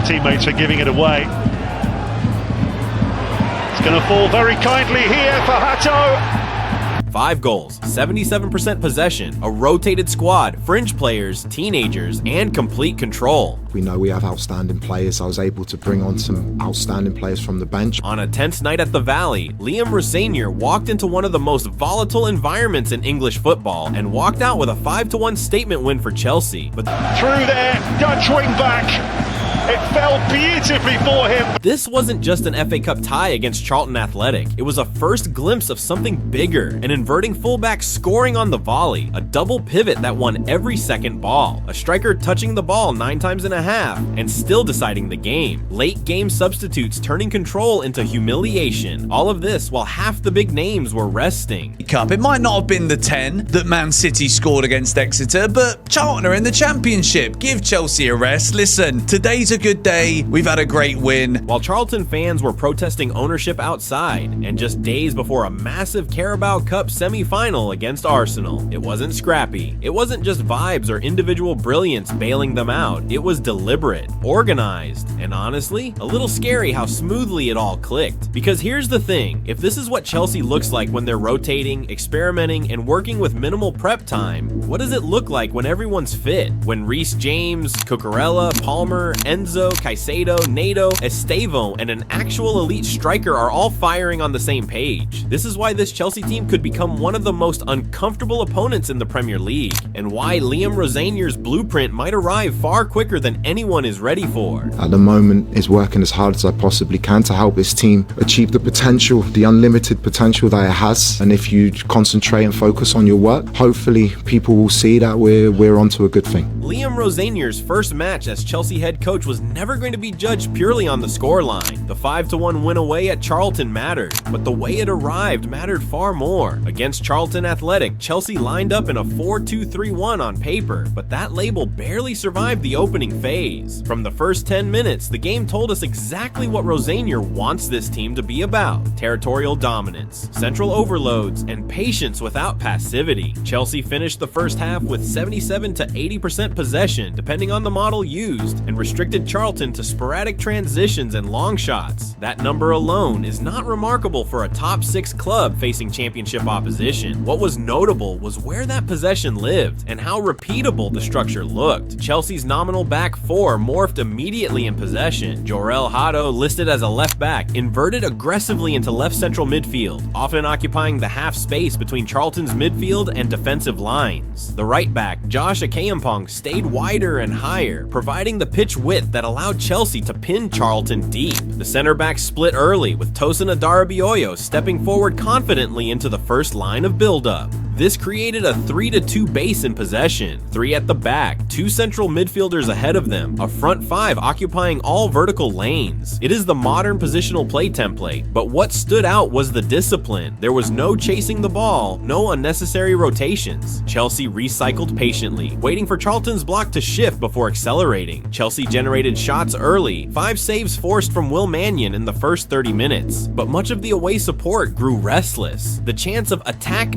teammates for giving it away. It's going to fall very kindly here for Hato. 5 goals, 77% possession, a rotated squad, fringe players, teenagers, and complete control. We know we have outstanding players. I was able to bring on some outstanding players from the bench. On a tense night at the Valley, Liam Rosenior walked into one of the most volatile environments in English football and walked out with a 5-1 statement win for Chelsea. But through there, Dutch wing back. It fell beautifully for him. This wasn't just an FA Cup tie against Charlton Athletic. It was a first glimpse of something bigger, an inverting fullback scoring on the volley, a double pivot that won every second ball, a striker touching the ball 9 times and a half, and still deciding the game. Late game substitutes turning control into humiliation. All of this while half the big names were resting. Cup. It might not have been the 10 that Man City scored against Exeter, but Charlton are in the Championship. Give Chelsea a rest. Listen, today's a good day. We've had a great win. While Charlton fans were protesting ownership outside, and just days before a massive Carabao Cup semi-final against Arsenal, it wasn't scrappy. It wasn't just vibes or individual brilliance bailing them out. It was deliberate, organized, and honestly, a little scary how smoothly it all clicked. Because here's the thing, if this is what Chelsea looks like when they're rotating, experimenting, and working with minimal prep time, what does it look like when everyone's fit? When Reece James, Cucurella, Palmer, Enzo, Caicedo, Nato, Estevão, and an actual elite striker are all firing on the same page. This is why this Chelsea team could become one of the most uncomfortable opponents in the Premier League, and why Liam Rosenior's blueprint might arrive far quicker than anyone is ready for. At the moment, is working as hard as I possibly can to help this team achieve the potential, the unlimited potential that it has. And if you concentrate and focus on your work, hopefully people will see that we're onto a good thing. Liam Rosenior's first match as Chelsea head coach was never going to be judged purely on the scoreline. The 5-1 win away at Charlton mattered, but the way it arrived mattered far more. Against Charlton Athletic, Chelsea lined up in a 4-2-3-1 on paper, but that label barely survived the opening phase. From the first 10 minutes, the game told us exactly what Rosenior wants this team to be about: territorial dominance, central overloads, and patience without passivity. Chelsea finished the first half with 77 to 80% possession, depending on the model used, and restricted Charlton to sporadic transitions and long shots. That number alone is not remarkable for a top 6 club facing championship opposition. What was notable was where that possession lived and how repeatable the structure looked. Chelsea's nominal back 4 morphed immediately in possession. Jorel Hato, listed as a left back, inverted aggressively into left central midfield, often occupying the half space between Charlton's midfield and defensive lines. The right back, Josh Akayampong, stayed wider and higher, providing the pitch width that allowed Chelsea to pin Charlton deep. The center back split early, with Tosin Adarabioyo stepping forward confidently into the first line of build-up. This created a 3-2 base in possession, 3 at the back, 2 central midfielders ahead of them, a front 5 occupying all vertical lanes. It is the modern positional play template, but what stood out was the discipline. There was no chasing the ball, no unnecessary rotations. Chelsea recycled patiently, waiting for Charlton's block to shift before accelerating. Chelsea generated shots early, 5 saves forced from Will Mannion in the first 30 minutes, but much of the away support grew restless. The chance of attack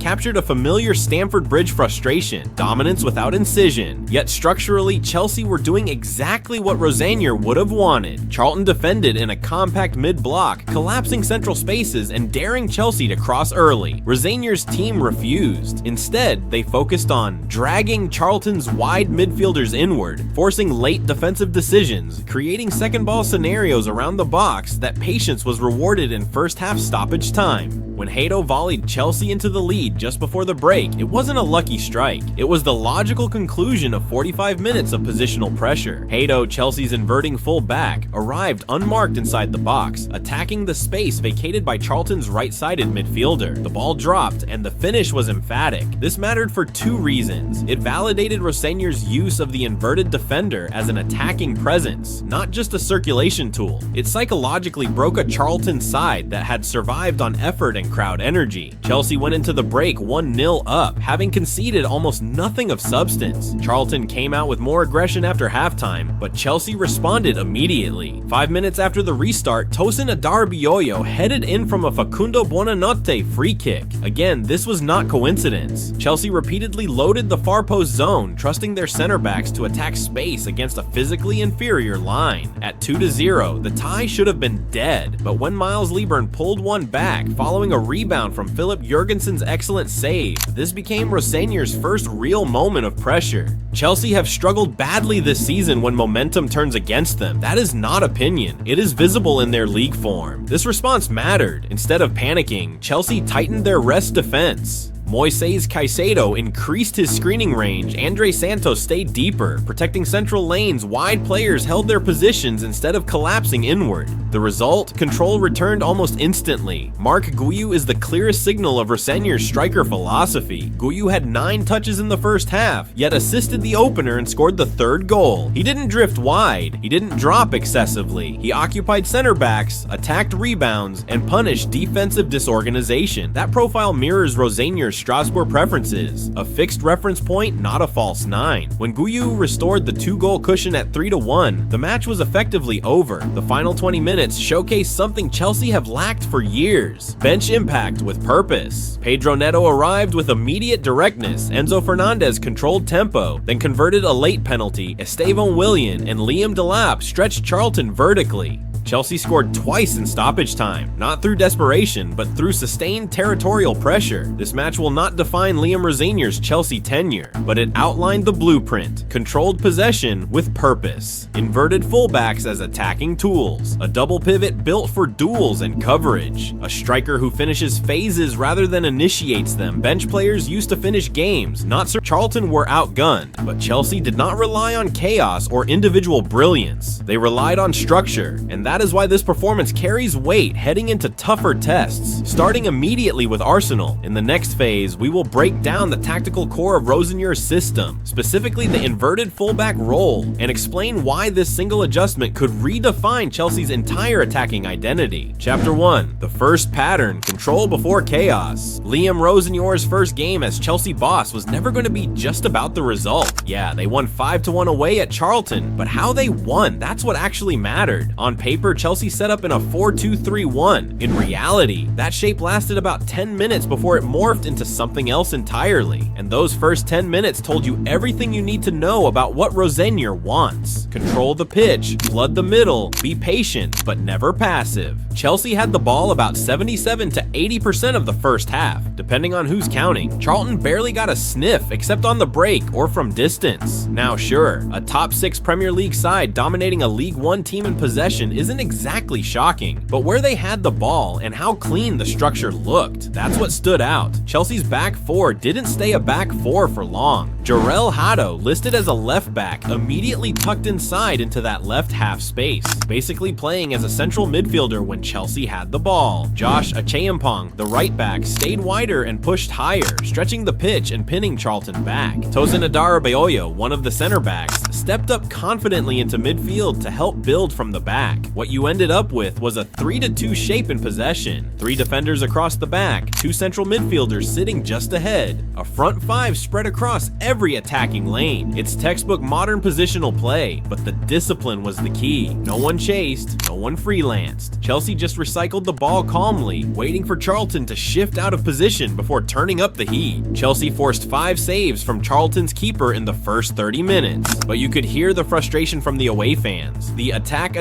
captured a familiar Stamford Bridge frustration, dominance without incision. Yet structurally, Chelsea were doing exactly what Rosenior would have wanted. Charlton defended in a compact mid-block, collapsing central spaces and daring Chelsea to cross early. Rosenior's team refused. Instead, they focused on dragging Charlton's wide midfielders inward, forcing late defensive decisions, creating second ball scenarios around the box that patience was rewarded in first half stoppage time. When Hato volleyed Chelsea into the lead just before the break, it wasn't a lucky strike. It was the logical conclusion of 45 minutes of positional pressure. Hato, Chelsea's inverting full back, arrived unmarked inside the box, attacking the space vacated by Charlton's right-sided midfielder. The ball dropped, and the finish was emphatic. This mattered for 2 reasons. It validated Rosenior's use of the inverted defender as an attacking presence, not just a circulation tool. It psychologically broke a Charlton side that had survived on effort and crowd energy. Chelsea went went into the break 1-0 up, having conceded almost nothing of substance. Charlton came out with more aggression after halftime, but Chelsea responded immediately. 5 minutes after the restart, Tosin Adarabioyo headed in from a Facundo Buonanotte free kick. Again, this was not coincidence. Chelsea repeatedly loaded the far post zone, trusting their center backs to attack space against a physically inferior line. At 2-0, the tie should have been dead, but when Miles Lieburn pulled one back following a rebound from Philip Jurgensen's excellent save, this became Rosenior's first real moment of pressure. Chelsea have struggled badly this season when momentum turns against them. That is not opinion. It is visible in their league form. This response mattered. Instead of panicking, Chelsea tightened their rest defense. Moises Caicedo increased his screening range. Andre Santos stayed deeper, protecting central lanes. Wide players held their positions instead of collapsing inward. The result? Control returned almost instantly. Marc Guiu is the clearest signal of Rosenior's striker philosophy. Guiu had 9 touches in the first half, yet assisted the opener and scored the 3rd goal. He didn't drift wide, he didn't drop excessively. He occupied center backs, attacked rebounds, and punished defensive disorganization. That profile mirrors Rosenior's Strasbourg preferences. A fixed reference point, not a false 9. When Guiu restored the 2-goal cushion at 3-1, the match was effectively over. The final 20 minutes showcased something Chelsea have lacked for years: bench impact with purpose. Pedro Neto arrived with immediate directness. Enzo Fernandez controlled tempo, then converted a late penalty. Esteban Willian and Liam Delap stretched Charlton vertically. Chelsea scored twice in stoppage time, not through desperation, but through sustained territorial pressure. This match will not define Liam Rosenior's Chelsea tenure, but it outlined the blueprint: controlled possession with purpose, inverted fullbacks as attacking tools, a double pivot built for duels and coverage, a striker who finishes phases rather than initiates them. Bench players used to finish games, not Sir. Charlton were outgunned, but Chelsea did not rely on chaos or individual brilliance. They relied on structure, and that is why this performance carries weight heading into tougher tests. Starting immediately with Arsenal, in the next phase, we will break down the tactical core of Rosenior's system, specifically the inverted fullback role, and explain why this single adjustment could redefine Chelsea's entire attacking identity. Chapter 1. The first pattern: control before chaos. Liam Rosenior's first game as Chelsea boss was never going to be just about the result. Yeah, they won 5-1 away at Charlton, but how they won, that's what actually mattered. On paper, Chelsea set up in a 4-2-3-1. In reality, that shape lasted about 10 minutes before it morphed into something else entirely. And those first 10 minutes told you everything you need to know about what Rosenior wants. Control the pitch, flood the middle, be patient, but never passive. Chelsea had the ball about 77 to 80% of the first half, depending on who's counting. Charlton barely got a sniff except on the break or from distance. Now sure, a top 6 Premier League side dominating a League One team in possession isn't exactly shocking, but where they had the ball and how clean the structure looked, that's what stood out. Chelsea's back 4 didn't stay a back 4 for long. Jarell Hato, listed as a left back, immediately tucked inside into that left half space, basically playing as a central midfielder when Chelsea had the ball. Josh Acheampong, the right back, stayed wider and pushed higher, stretching the pitch and pinning Charlton back. Tosin Adarabioyo, one of the center backs, stepped up confidently into midfield to help build from the back. What you ended up with was a 3-2 shape in possession. 3 defenders across the back, 2 central midfielders sitting just ahead, a front 5 spread across every attacking lane. It's textbook modern positional play, but the discipline was the key. No one chased, no one freelanced. Chelsea just recycled the ball calmly, waiting for Charlton to shift out of position before turning up the heat. Chelsea forced 5 saves from Charlton's keeper in the first 30 minutes, but you could hear the frustration from the away fans. The attack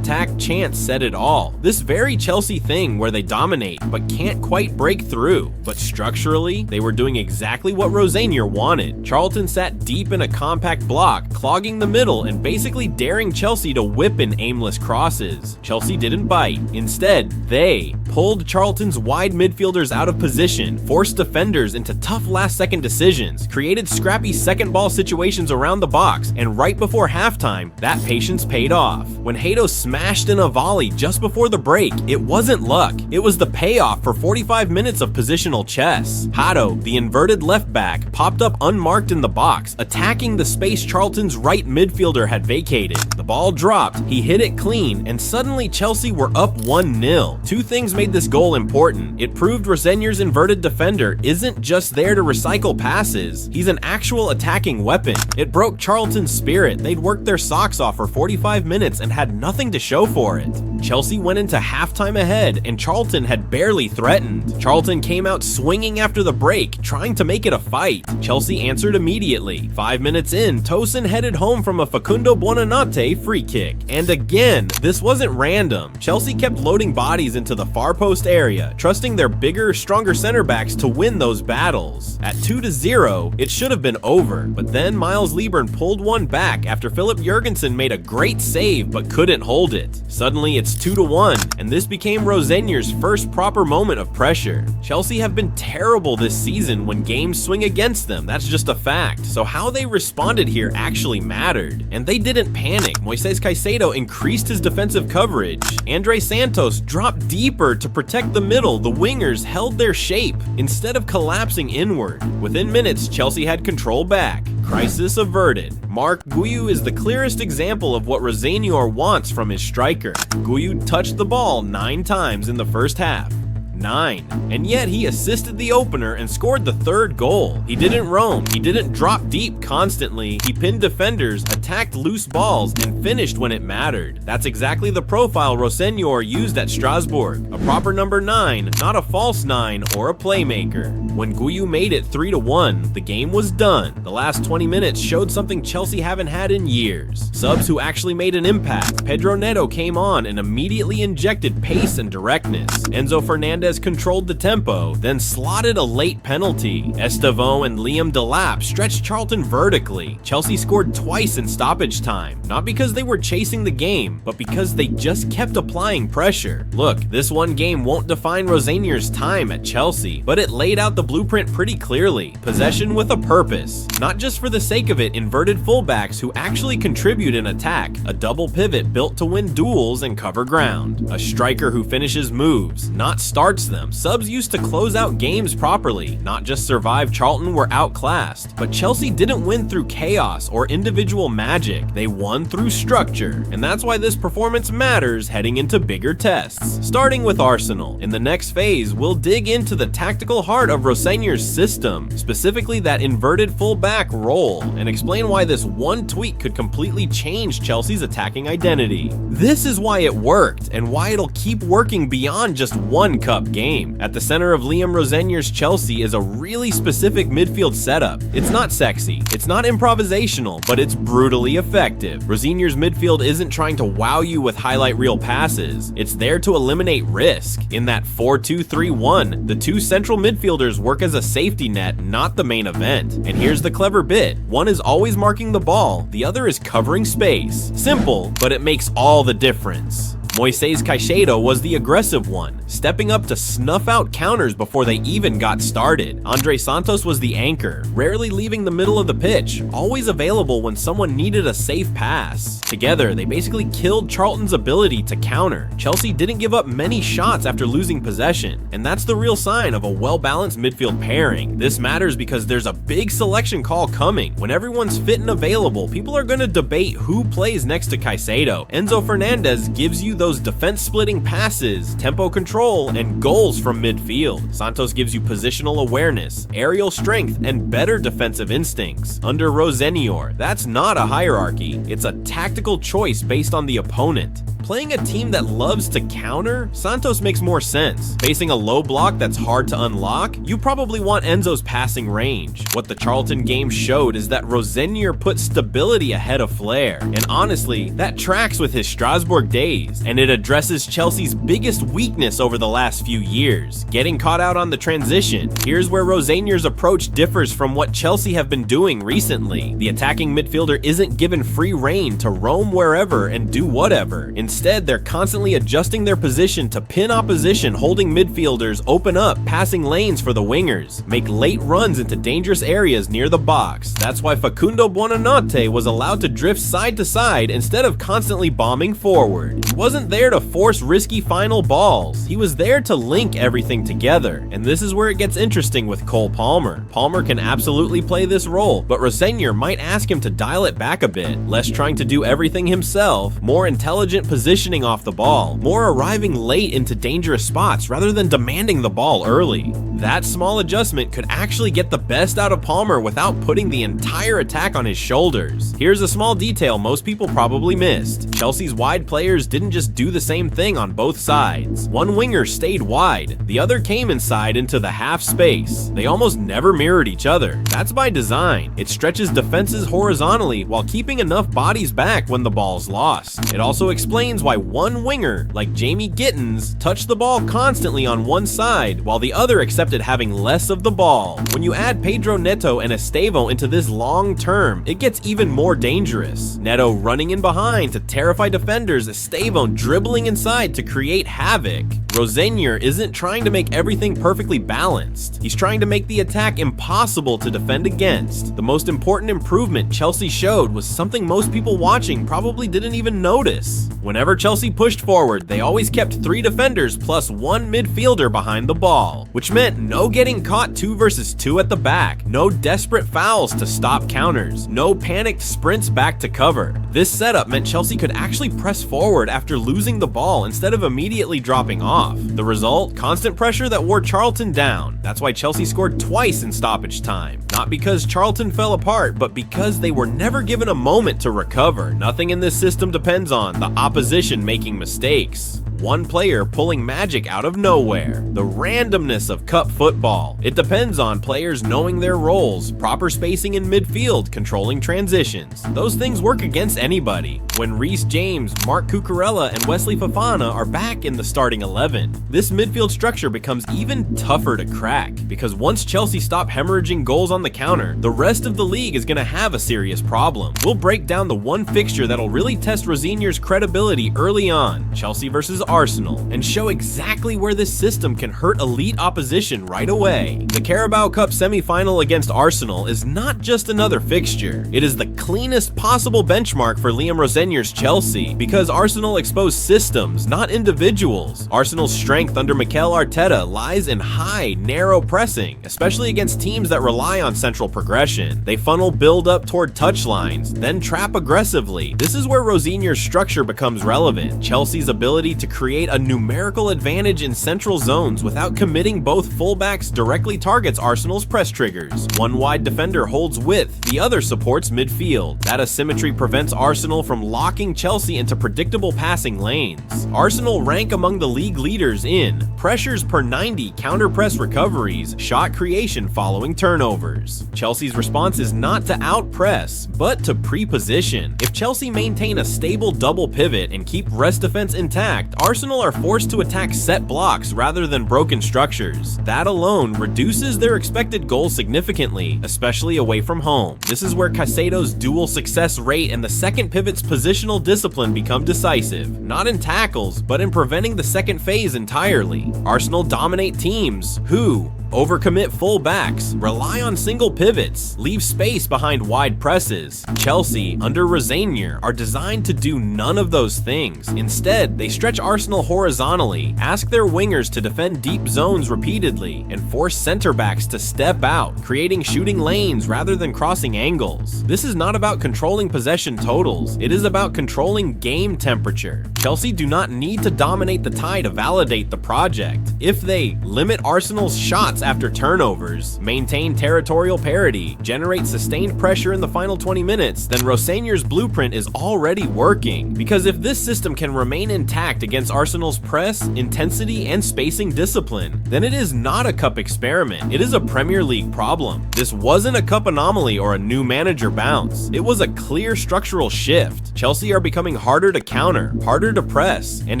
chant said it all. This very Chelsea thing where they dominate but can't quite break through. But structurally, they were doing exactly what Rosenior wanted. Charlton sat deep in a compact block, clogging the middle and basically daring Chelsea to whip in aimless crosses. Chelsea didn't bite. Instead, they pulled Charlton's wide midfielders out of position, forced defenders into tough last-second decisions, created scrappy second ball situations around the box, and right before halftime, that patience paid off. When Hato smashed smashed in a volley just before the break. It wasn't luck, it was the payoff for 45 minutes of positional chess. Hato, the inverted left back, popped up unmarked in the box, attacking the space Charlton's right midfielder had vacated. The ball dropped, he hit it clean, and suddenly Chelsea were up 1-0. Two things made this goal important. It proved Rosenier's inverted defender isn't just there to recycle passes, he's an actual attacking weapon. It broke Charlton's spirit. They'd worked their socks off for 45 minutes and had nothing to show for it. Chelsea went into halftime ahead, and Charlton had barely threatened. Charlton came out swinging after the break, trying to make it a fight. Chelsea answered immediately. 5 minutes in, Tosin headed home from a Facundo Buonanotte free kick. And again, this wasn't random. Chelsea kept loading bodies into the far post area, trusting their bigger, stronger center backs to win those battles. At 2-0, it should have been over, but then Miles Lieburn pulled one back after Philip Jurgensen made a great save but couldn't hold it. Suddenly it's 2-1, and this became Rosenier's first proper moment of pressure. Chelsea have been terrible this season when games swing against them, that's just a fact. So how they responded here actually mattered. And they didn't panic. Moises Caicedo increased his defensive coverage. Andre Santos dropped deeper to protect the middle. The wingers held their shape instead of collapsing inward. Within minutes, Chelsea had control back. Crisis averted. Marc Guiu is the clearest example of what Rosenior wants from his striker. Guiu touched the ball 9 times in the first half. 9. And yet he assisted the opener and scored the third goal. He didn't roam, he didn't drop deep constantly, he pinned defenders, attacked loose balls, and finished when it mattered. That's exactly the profile Rosenior used at Strasbourg. A proper number 9, not a false 9 or a playmaker. When Guiu made it 3-1, the game was done. The last 20 minutes showed something Chelsea haven't had in years. Subs who actually made an impact. Pedro Neto came on and immediately injected pace and directness. Enzo Fernandez controlled the tempo, then slotted a late penalty. Estevão and Liam Delap stretched Charlton vertically. Chelsea scored twice in stoppage time, not because they were chasing the game, but because they just kept applying pressure. Look, this one game won't define Rosenier's time at Chelsea, but it laid out the blueprint pretty clearly. Possession with a purpose. Not just for the sake of it, inverted fullbacks who actually contribute in attack. A double pivot built to win duels and cover ground. A striker who finishes moves, not starts them. Subs used to close out games properly, not just survive. Charlton were outclassed, but Chelsea didn't win through chaos or individual magic. They won through structure, and that's why this performance matters heading into bigger tests. Starting with Arsenal, in the next phase, we'll dig into the tactical heart of Rosenier's system, specifically that inverted full-back role, and explain why this one tweak could completely change Chelsea's attacking identity. This is why it worked, and why it'll keep working beyond just one cup game. At the center of Liam Rosenier's Chelsea is a really specific midfield setup. It's not sexy, it's not improvisational, but it's brutally effective. Rosenier's midfield isn't trying to wow you with highlight reel passes, it's there to eliminate risk. In that 4-2-3-1, the two central midfielders work as a safety net, not the main event. And here's the clever bit. One is always marking the ball, the other is covering space. Simple, but it makes all the difference. Moises Caicedo was the aggressive one, stepping up to snuff out counters before they even got started. Andre Santos was the anchor, rarely leaving the middle of the pitch, always available when someone needed a safe pass. Together, they basically killed Charlton's ability to counter. Chelsea didn't give up many shots after losing possession, and that's the real sign of a well-balanced midfield pairing. This matters because there's a big selection call coming. When everyone's fit and available, people are going to debate who plays next to Caicedo. Enzo Fernandez gives you those defense-splitting passes, tempo control, and goals from midfield. Santos gives you positional awareness, aerial strength, and better defensive instincts. Under Rosenior, that's not a hierarchy, it's a tactical choice based on the opponent. Playing a team that loves to counter, Santos makes more sense. Facing a low block that's hard to unlock, you probably want Enzo's passing range. What the Charlton game showed is that Rosenior put stability ahead of flair, and honestly, that tracks with his Strasbourg days, and it addresses Chelsea's biggest weakness over the last few years, getting caught out on the transition. Here's where Rosenier's approach differs from what Chelsea have been doing recently. The attacking midfielder isn't given free rein to roam wherever and do whatever. Instead, they're constantly adjusting their position to pin opposition, holding midfielders, open up, passing lanes for the wingers, make late runs into dangerous areas near the box. That's why Facundo Buonanotte was allowed to drift side to side instead of constantly bombing forward. He wasn't there to force risky final balls. He was there to link everything together. And this is where it gets interesting with Cole Palmer. Palmer can absolutely play this role, but Rosenior might ask him to dial it back a bit, less trying to do everything himself, more intelligent positioning off the ball, more arriving late into dangerous spots rather than demanding the ball early. That small adjustment could actually get the best out of Palmer without putting the entire attack on his shoulders. Here's a small detail most people probably missed. Chelsea's wide players didn't just do the same thing on both sides. One winger stayed wide, the other came inside into the half space. They almost never mirrored each other. That's by design. It stretches defenses horizontally while keeping enough bodies back when the ball's lost. It also explains why one winger, like Jamie Gittins, touched the ball constantly on one side while the other accepted having less of the ball. When you add Pedro Neto and Estevão into this long term, it gets even more dangerous. Neto running in behind to terrify defenders, Estevão dribbling inside to create havoc. Rosenior isn't trying to make everything perfectly balanced. He's trying to make the attack impossible to defend against. The most important improvement Chelsea showed was something most people watching probably didn't even notice. Whenever Chelsea pushed forward, they always kept 3 defenders plus 1 midfielder behind the ball, which meant no getting caught 2 versus 2 at the back, no desperate fouls to stop counters, no panicked sprints back to cover. This setup meant Chelsea could actually press forward after losing the ball instead of immediately dropping off. The result? Constant pressure that wore Charlton down. That's why Chelsea scored twice in stoppage time. Not because Charlton fell apart, but because they were never given a moment to recover. Nothing in this system depends on the opposition making mistakes. One player pulling magic out of nowhere. The randomness of cup football. It depends on players knowing their roles, proper spacing in midfield, controlling transitions. Those things work against anybody. When Reece James, Marc Cucurella, and Wesley Fofana are back in the starting 11, this midfield structure becomes even tougher to crack, because once Chelsea stop hemorrhaging goals on the counter, the rest of the league is going to have a serious problem. We'll break down the one fixture that'll really test Rosenior's credibility early on, Chelsea versus Arsenal, and show exactly where this system can hurt elite opposition right away. The Carabao Cup semi-final against Arsenal is not just another fixture. It is the cleanest possible benchmark for Liam Rosenior's Chelsea, because Arsenal exposed systems, not individuals. Arsenal's strength under Mikel Arteta lies in high, narrow pressing, especially against teams that rely on central progression. They funnel build up toward touchlines, then trap aggressively. This is where Rosenior's structure becomes relevant. Chelsea's ability to create a numerical advantage in central zones without committing both fullbacks directly targets Arsenal's press triggers. One wide defender holds width, the other supports midfield. That asymmetry prevents Arsenal from locking Chelsea into predictable passing lanes. Arsenal rank among the league leaders in pressures per 90 counter-press recoveries, shot creation following turnovers. Chelsea's response is not to out-press, but to pre-position. If Chelsea maintain a stable double pivot and keep rest defense intact, Arsenal are forced to attack set blocks rather than broken structures. That alone reduces their expected goals significantly, especially away from home. This is where Caicedo's dual success rate and the second pivot's positional discipline become decisive, not in tackles, but in preventing the second phase entirely. Arsenal dominate teams who overcommit full-backs, rely on single pivots, leave space behind wide presses. Chelsea, under Rosenior, are designed to do none of those things. Instead, they stretch Arsenal horizontally, ask their wingers to defend deep zones repeatedly, and force center-backs to step out, creating shooting lanes rather than crossing angles. This is not about controlling possession totals, it is about controlling game temperature. Chelsea do not need to dominate the tie to validate the project. If they limit Arsenal's shots after turnovers, maintain territorial parity, generate sustained pressure in the final 20 minutes, then Rosenior's blueprint is already working. Because if this system can remain intact against Arsenal's press, intensity, and spacing discipline, then it is not a cup experiment, it is a Premier League problem. This wasn't a cup anomaly or a new manager bounce, it was a clear structural shift. Chelsea are becoming harder to counter, harder to press, and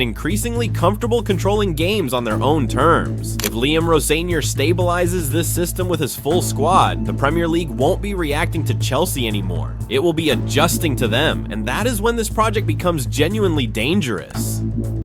increasingly comfortable controlling games on their own terms. If Liam Rosenior stays stabilizes this system with his full squad, the Premier League won't be reacting to Chelsea anymore. It will be adjusting to them, and that is when this project becomes genuinely dangerous.